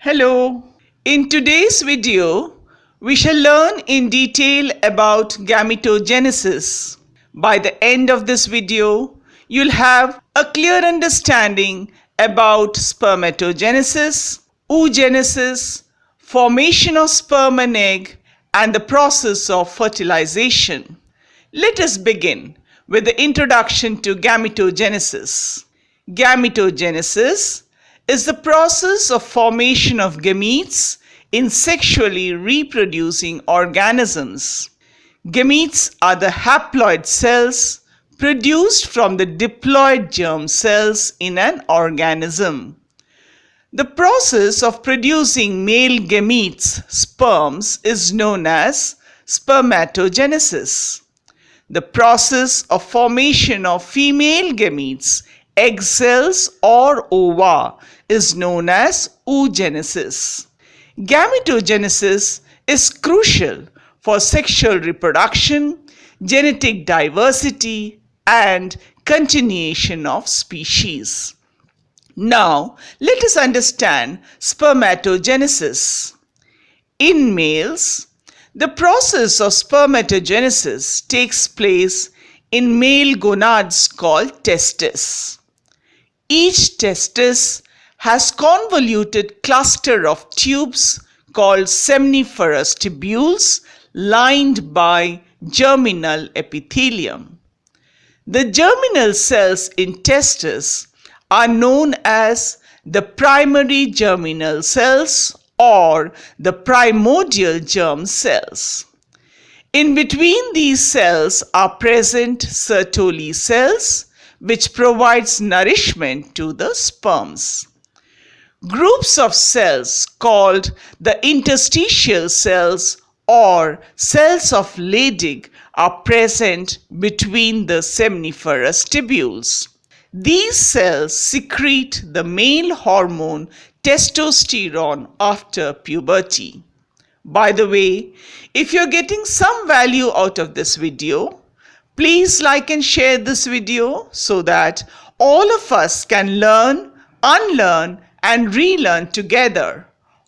Hello. In today's video, we shall learn in detail about gametogenesis. By the end of this video, you'll have a clear understanding about spermatogenesis, oogenesis, formation of sperm and egg, and the process of fertilization. Let us begin with the introduction to gametogenesis. Gametogenesis is the process of formation of gametes in sexually reproducing organisms. Gametes are the haploid cells produced from the diploid germ cells in an organism. The process of producing male gametes, sperms, is known as spermatogenesis. The process of formation of female gametes, egg cells or ova, is known as oogenesis. Gametogenesis is crucial for sexual reproduction, genetic diversity, and continuation of species. Now, let us understand spermatogenesis. In males, the process of spermatogenesis takes place in male gonads called testes. Each testis has convoluted cluster of tubes called seminiferous tubules lined by germinal epithelium. The germinal cells in testes are known as the primary germinal cells or the primordial germ cells. In between these cells are present Sertoli cells, which provides nourishment to the sperms. Groups of cells called the interstitial cells or cells of Leydig are present between the seminiferous tubules. These cells secrete the male hormone testosterone after puberty. By the way, if you're getting some value out of this video, please like and share this video so that all of us can learn, unlearn, and relearn together.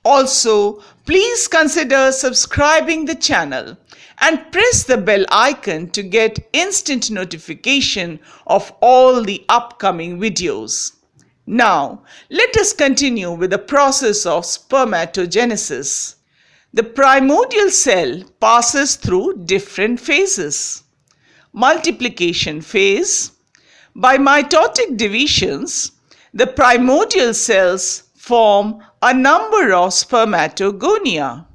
Also, please consider subscribing the channel and press the bell icon to get instant notification of all the upcoming videos. Now, let us continue with the process of spermatogenesis. The primordial cell passes through different phases. Multiplication phase. By mitotic divisions, the primordial cells form a number of spermatogonia.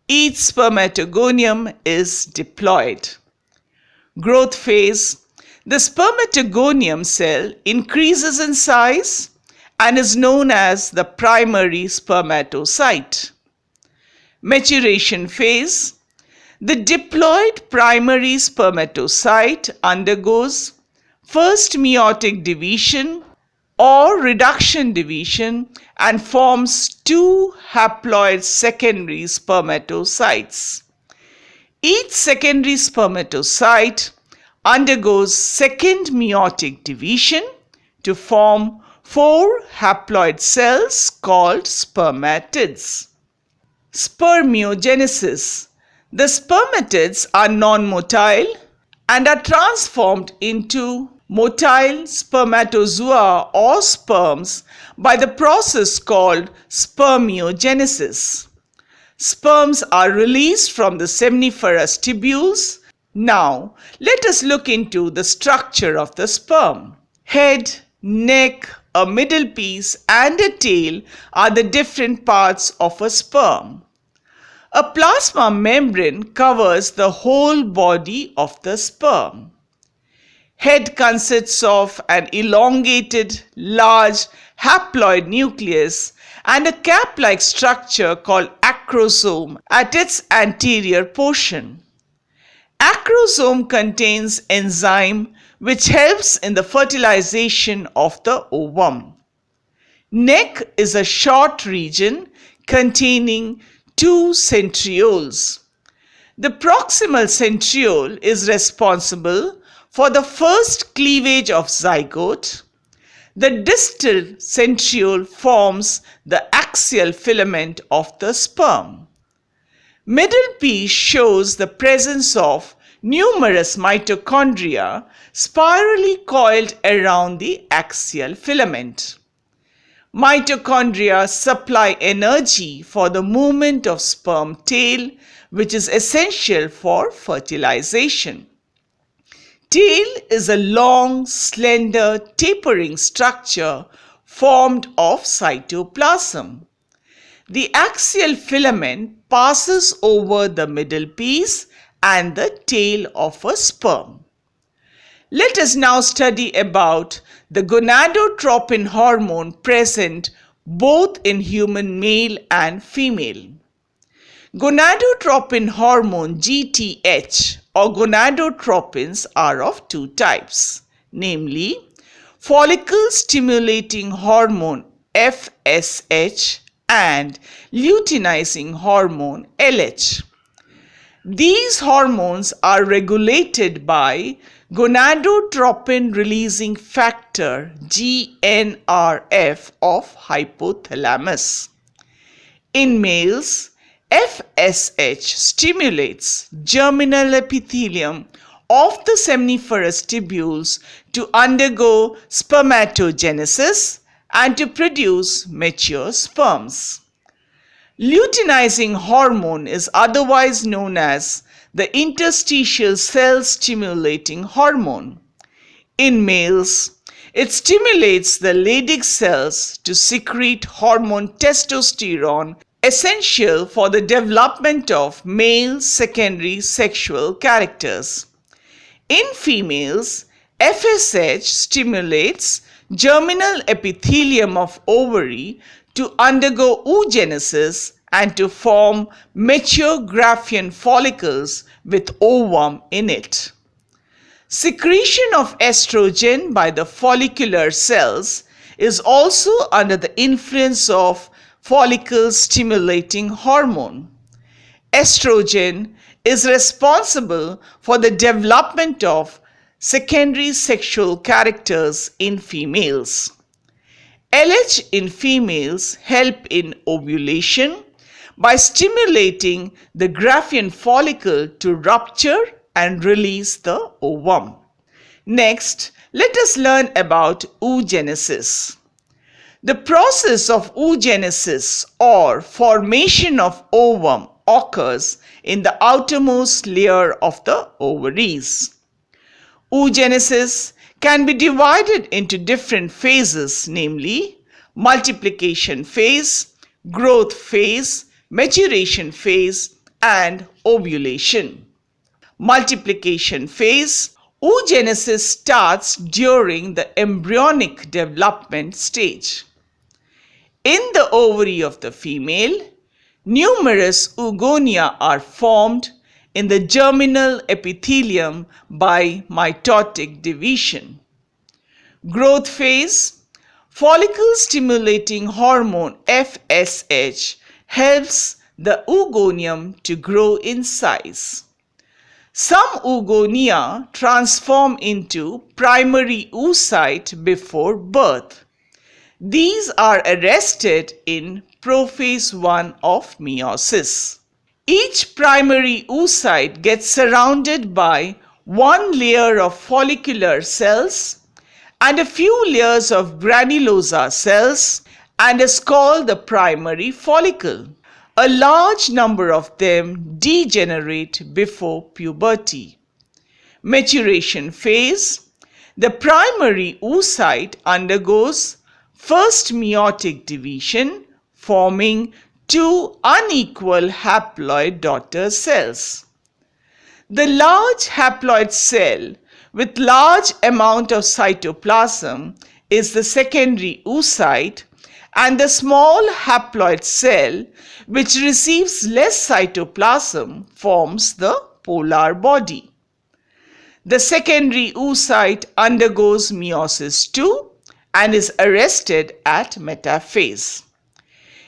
Each spermatogonium is diploid. Growth phase. The spermatogonium cell increases in size and is known as the primary spermatocyte. Maturation phase. The diploid primary spermatocyte undergoes first meiotic division or reduction division and forms two haploid secondary spermatocytes. Each secondary spermatocyte undergoes second meiotic division to form four haploid cells called spermatids. Spermiogenesis. The spermatids are non-motile and are transformed into motile spermatozoa or sperms by the process called spermiogenesis. Sperms are released from the seminiferous tubules. Now, let us look into the structure of the sperm. Head, neck, a middle piece, and a tail are the different parts of a sperm. A plasma membrane covers the whole body of the sperm. Head consists of an elongated, large haploid nucleus and a cap-like structure called acrosome at its anterior portion. Acrosome contains enzyme which helps in the fertilization of the ovum. Neck is a short region containing two centrioles. The proximal centriole is responsible for the first cleavage of zygote. The distal centriole forms the axial filament of the sperm. Middle piece shows the presence of numerous mitochondria spirally coiled around the axial filament. Mitochondria supply energy for the movement of sperm tail, which is essential for fertilization. Tail is a long, slender, tapering structure formed of cytoplasm. The axial filament passes over the middle piece and the tail of a sperm. Let us now study about the gonadotropin hormone present both in human male and female. Gonadotropin hormone GTH or gonadotropins are of two types, namely follicle stimulating hormone FSH and luteinizing hormone LH. These hormones are regulated by gonadotropin releasing factor GnRF of hypothalamus. In males, FSH stimulates germinal epithelium of the seminiferous tubules to undergo spermatogenesis and to produce mature sperms. Luteinizing hormone is otherwise known as the interstitial cell stimulating hormone. In males, it stimulates the Leydig cells to secrete hormone testosterone, essential for the development of male secondary sexual characters. In females, FSH stimulates germinal epithelium of ovary to undergo oogenesis and to form mature Graafian follicles with ovum in it. Secretion of estrogen by the follicular cells is also under the influence of follicle stimulating hormone. Estrogen is responsible for the development of secondary sexual characters in females. LH in females help in ovulation by stimulating the Graafian follicle to rupture and release the ovum. Next, let us learn about oogenesis. The process of oogenesis or formation of ovum occurs in the outermost layer of the ovaries. Oogenesis can be divided into different phases, namely multiplication phase, growth phase, maturation phase, and ovulation. Multiplication phase. Oogenesis starts during the embryonic development stage. In the ovary of the female, numerous oogonia are formed in the germinal epithelium by mitotic division. Growth phase. Follicle stimulating hormone FSH helps the oogonium to grow in size. Some oogonia transform into primary oocyte before birth. These are arrested in prophase 1 of meiosis. Each primary oocyte gets surrounded by one layer of follicular cells and a few layers of granulosa cells and is called the primary follicle. A large number of them degenerate before puberty. Maturation phase. The primary oocyte undergoes first meiotic division, forming two unequal haploid daughter cells. The large haploid cell with large amount of cytoplasm is the secondary oocyte, and the small haploid cell which receives less cytoplasm forms the polar body. The secondary oocyte undergoes meiosis II and is arrested at metaphase.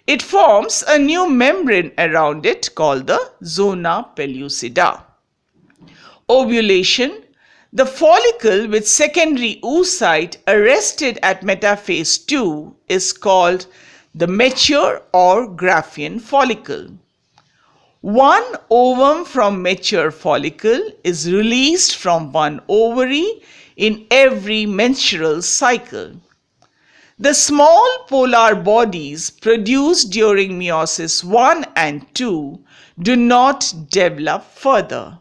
It forms a new membrane around it called the zona pellucida. Ovulation. The follicle with secondary oocyte arrested at metaphase 2 is called the mature or Graafian follicle. One ovum from mature follicle is released from one ovary in every menstrual cycle. The small polar bodies produced during meiosis 1 and 2 do not develop further.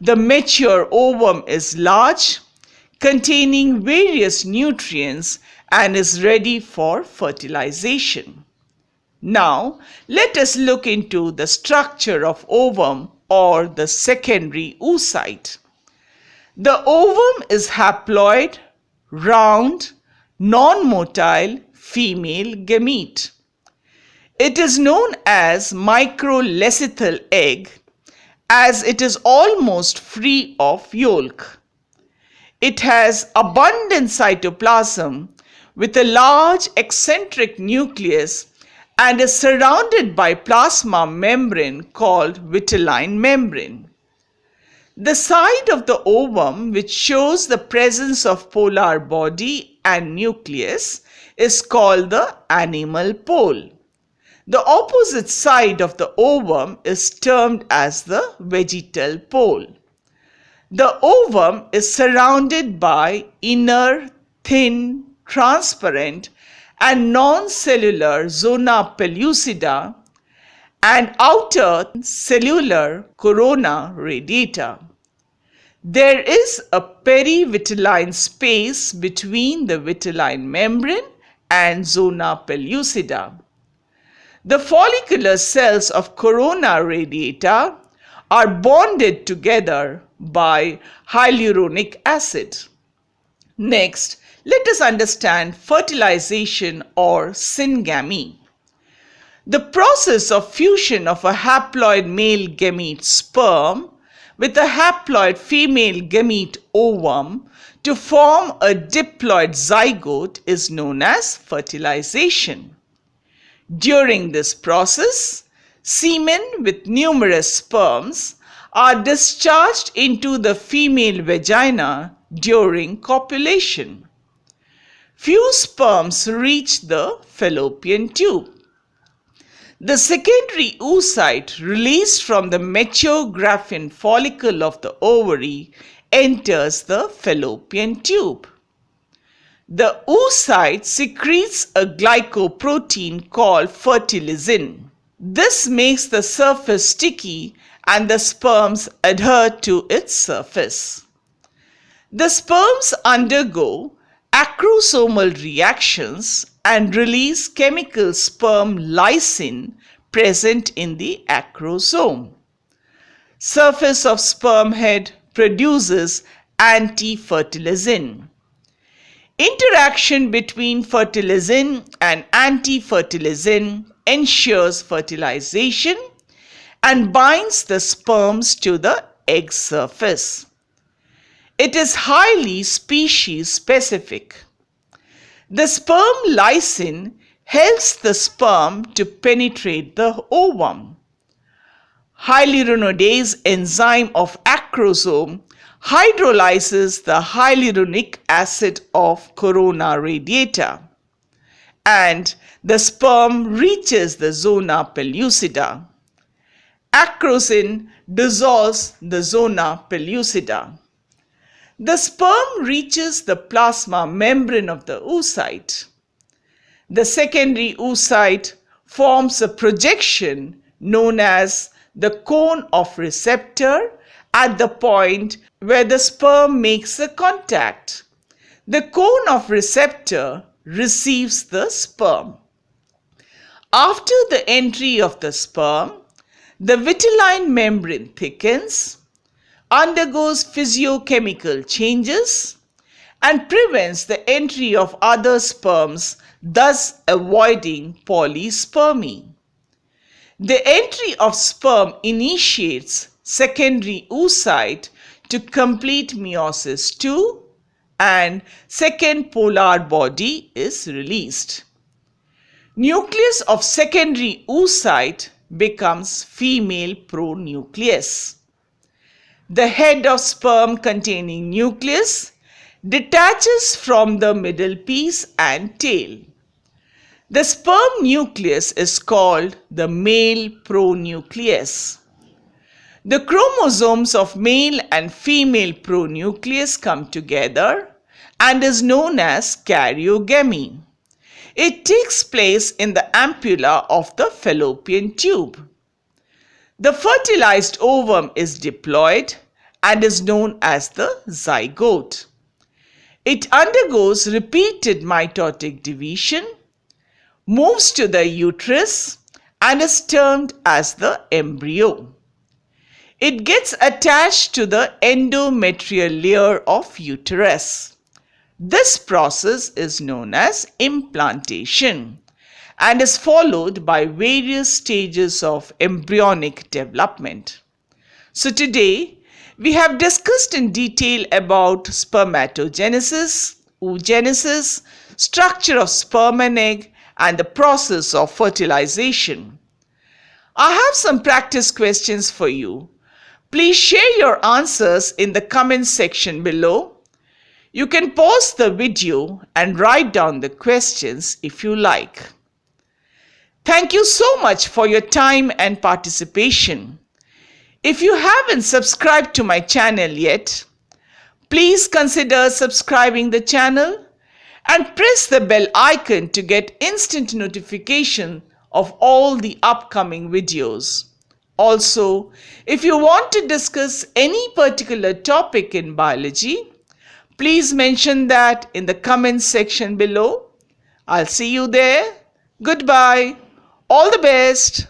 The mature ovum is large, containing various nutrients and is ready for fertilization. Now, let us look into the structure of ovum or the secondary oocyte. The ovum is haploid, round, non-motile female gamete. It is known as microlecithal egg as it is almost free of yolk. It has abundant cytoplasm with a large eccentric nucleus and is surrounded by plasma membrane called vitelline membrane. The side of the ovum which shows the presence of polar body and nucleus is called the animal pole. The opposite side of the ovum is termed as the vegetal pole. The ovum is surrounded by inner, thin, transparent and non-cellular zona pellucida and outer cellular corona radiata. There is a perivitelline space between the vitelline membrane and zona pellucida. The follicular cells of corona radiata are bonded together by hyaluronic acid. Next, let us understand fertilization or syngamy. The process of fusion of a haploid male gamete sperm with a haploid female gamete ovum to form a diploid zygote is known as fertilization. During this process, semen with numerous sperms are discharged into the female vagina during copulation. Few sperms reach the fallopian tube. The secondary oocyte released from the mature Graafian follicle of the ovary enters the fallopian tube. The oocyte secretes a glycoprotein called fertilization. This makes the surface sticky and the sperms adhere to its surface. The sperms undergo acrosomal reactions and release chemical sperm lysine present in the acrosome. Surface of sperm head produces anti-fertilization. Interaction between fertilization and anti-fertilization ensures fertilization and binds the sperms to the egg surface. It is highly species specific. The sperm lysine helps the sperm to penetrate the ovum. Hyaluronidase enzyme of acrosome hydrolyzes the hyaluronic acid of corona radiata and the sperm reaches the zona pellucida. Acrosin dissolves the zona pellucida. The sperm reaches the plasma membrane of the oocyte. The secondary oocyte forms a projection known as the cone of receptor at the point where the sperm makes a contact. The cone of receptor receives the sperm. After the entry of the sperm, the vitelline membrane thickens, undergoes physiochemical changes, and prevents the entry of other sperms, thus avoiding polyspermy. The entry of sperm initiates secondary oocyte to complete meiosis 2 and second polar body is released. Nucleus of secondary oocyte becomes female pronucleus. The head of sperm containing nucleus detaches from the middle piece and tail. The sperm nucleus is called the male pronucleus. The chromosomes of male and female pronucleus come together and is known as karyogamy. It takes place in the ampulla of the fallopian tube. The fertilized ovum is diploid and is known as the zygote. It undergoes repeated mitotic division, moves to the uterus, and is termed as the embryo. It gets attached to the endometrial layer of uterus. This process is known as implantation and is followed by various stages of embryonic development. So today, we have discussed in detail about spermatogenesis, oogenesis, structure of sperm and egg, and the process of fertilization. I have some practice questions for you. Please share your answers in the comment section below. You can pause the video and write down the questions if you like. Thank you so much for your time and participation. If you haven't subscribed to my channel yet, please consider subscribing the channel and press the bell icon to get instant notification of all the upcoming videos. Also, if you want to discuss any particular topic in biology, please mention that in the comment section below. I'll see you there. Goodbye. All the best.